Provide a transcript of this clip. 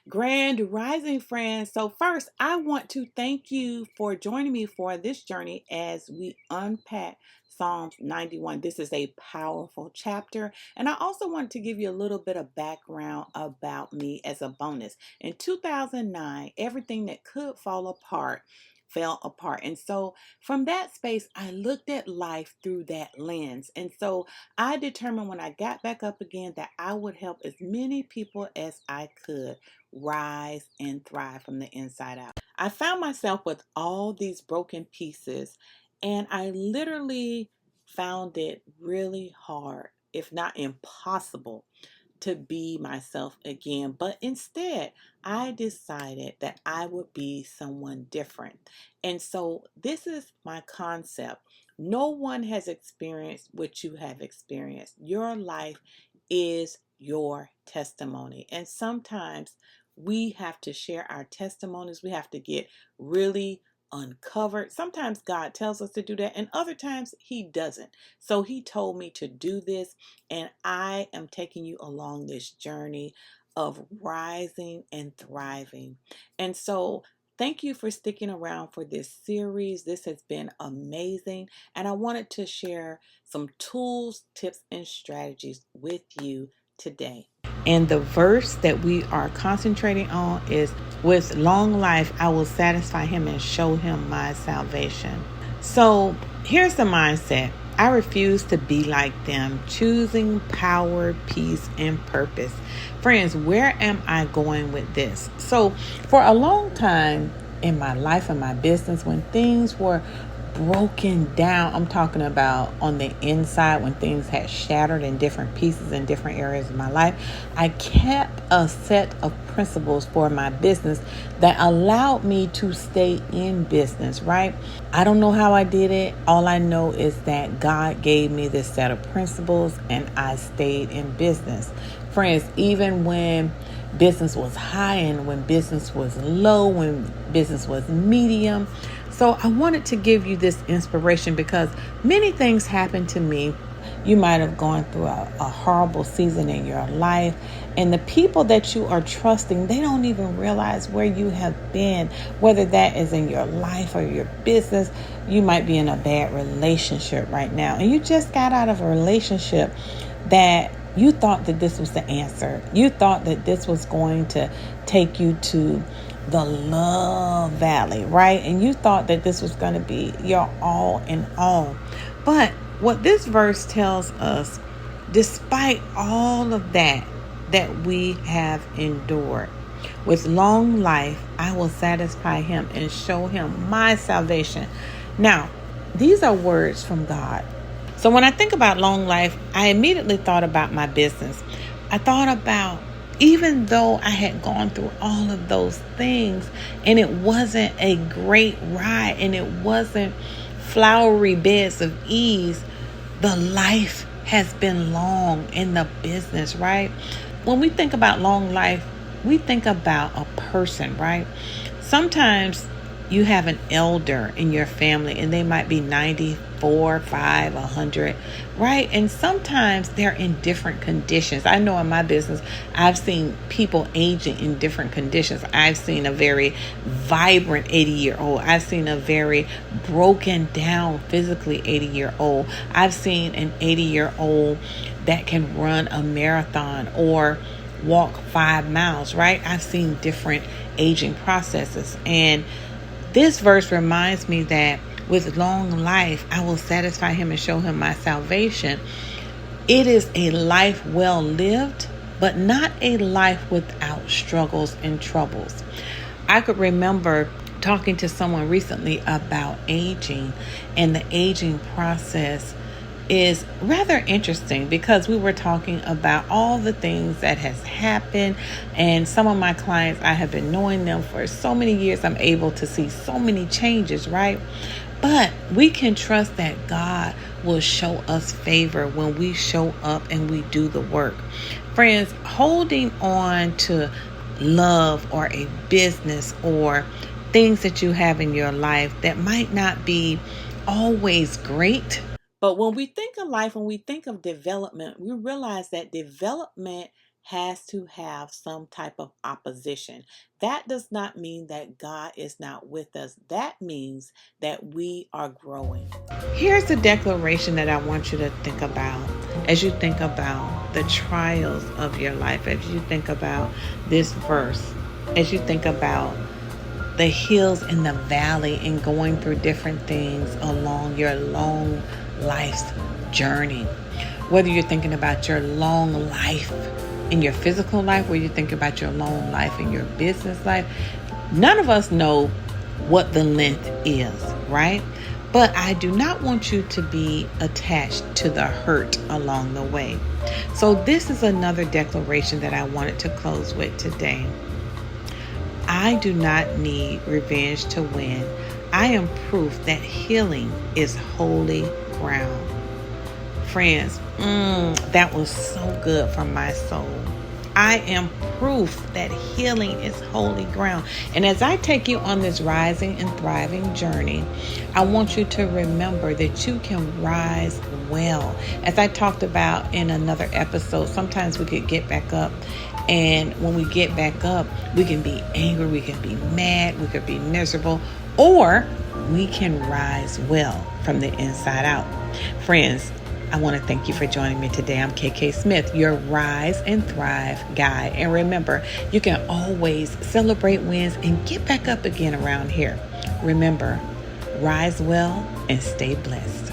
Grand Rising friends. So, first, I want to thank you for joining me for this journey as we unpack Psalms 91. This is a powerful chapter, and I also want to give you a little bit of background about me as a bonus. In 2009, everything that could fall apart fell apart. And so, from that space, I looked at life through that lens. And so, I determined when I got back up again that I would help as many people as I could rise and thrive from the inside out. I found myself with all these broken pieces, and I literally found it really hard, if not impossible, to be myself again. But instead, I decided that I would be someone different. And so, this is my concept. No one has experienced what you have experienced. Your life is your testimony. And sometimes we have to share our testimonies. We have to get really uncovered. Sometimes God tells us to do that, and other times He doesn't. So He told me to do this, and I am taking you along this journey of rising and thriving. And so, thank you for sticking around for this series. This has been amazing, and I wanted to share some tools, tips, and strategies with you today. And the verse that we are concentrating on is, with long life, I will satisfy him and show him my salvation. So here's the mindset. I refuse to be like them, choosing power, peace, and purpose. Friends, where am I going with this? So for a long time in my life and my business, when things were broken down, I'm talking about on the inside, when things had shattered in different pieces in different areas of my life, I kept a set of principles for my business that allowed me to stay in business, right? I don't know how I did it. All I know is that God gave me this set of principles and I stayed in business. Friends, even when business was high and when business was low, when business was medium. So I wanted to give you this inspiration because many things happened to me. You might have gone through a horrible season in your life, and the people that you are trusting, they don't even realize where you have been, whether that is in your life or your business. You might be in a bad relationship right now, and you just got out of a relationship that you thought that this was the answer. You thought that this was going to take you to the love valley, right? And you thought that this was going to be your all in all. But what this verse tells us, despite all of that we have endured, with long life, I will satisfy him and show him my salvation. Now, these are words from God. So when I think about long life, I immediately thought about my business. I thought about, even though I had gone through all of those things and it wasn't a great ride and it wasn't flowery beds of ease, the life has been long in the business, right? When we think about long life, we think about a person, right? Sometimes you have an elder in your family and they might be 94, 5, 100, right? And sometimes they're in different conditions. I know in my business, I've seen people aging in different conditions. I've seen a very vibrant 80-year-old. I've seen a very broken down physically 80-year-old. I've seen an 80-year-old that can run a marathon or walk 5 miles, right? I've seen different aging processes. And this verse reminds me that with long life, I will satisfy him and show him my salvation. It is a life well lived, but not a life without struggles and troubles. I could remember talking to someone recently about aging, and the aging process is rather interesting because we were talking about all the things that has happened, and some of my clients, I have been knowing them for so many years. I'm able to see so many changes, right? But we can trust that God will show us favor when we show up and we do the work. Friends, holding on to love or a business or things that you have in your life that might not be always great. But when we think of life, when we think of development, we realize that development has to have some type of opposition. That does not mean that God is not with us. That means that we are growing. Here's the declaration that I want you to think about as you think about the trials of your life, as you think about this verse, as you think about the hills and the valley and going through different things along your long life's journey. Whether you're thinking about your long life in your physical life, whether you think about your long life in your business life, none of us know what the length is, right? But I do not want you to be attached to the hurt along the way. So this is another declaration that I wanted to close with today. I do not need revenge to win. I am proof that healing is holy ground. Friends, that was so good for my soul. I am proof that healing is holy ground. And as I take you on this rising and thriving journey, I want you to remember that you can rise well. As I talked about in another episode, sometimes we could get back up. And when we get back up, we can be angry, we can be mad, we could be miserable, or we can rise well from the inside out. Friends, I want to thank you for joining me today. I'm KK Smith, your Rise and Thrive guide. And remember, you can always celebrate wins and get back up again around here. Remember, rise well and stay blessed.